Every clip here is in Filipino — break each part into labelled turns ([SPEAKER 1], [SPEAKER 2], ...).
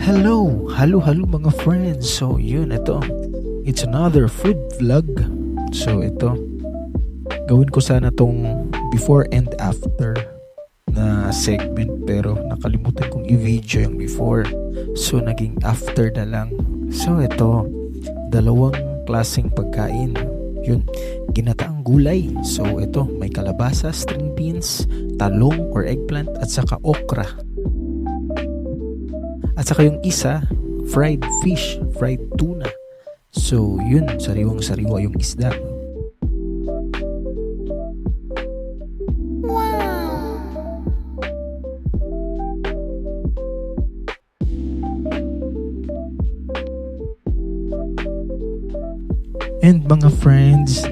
[SPEAKER 1] Hello mga friends. So yun, ito. It's another food vlog. So ito, gawin ko sana tong before and after na segment pero nakalimutan kong i-video yung before. So naging after na lang. So ito, dalawang klaseng pagkain. Yun, ginataang gulay. So ito, may kalabasa, string beans, talong or eggplant at saka okra. At saka yung isa, fried fish, fried tuna. So yun, sariwang-sariwa yung isda. And mga friends,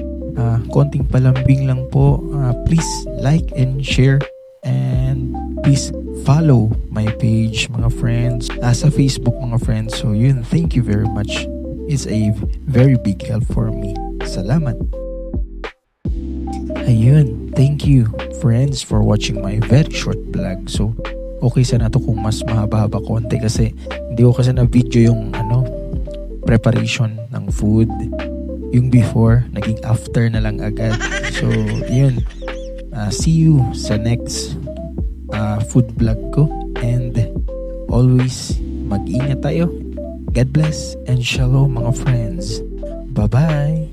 [SPEAKER 1] konting palambing lang po. Please like and share and please follow my page mga friends sa Facebook mga friends. So yun, thank you very much. It's a very big help for me. Salamat. Ayun, thank you friends for watching my very short vlog. So okay sana to kung mas mahaba konti kasi hindi ko kasi na video yung preparation ng food. Yung before, naging after na lang agad. So yun, see you sa next food vlog ko, and always mag-ingat tayo. God bless and shalom mga friends. Bye bye.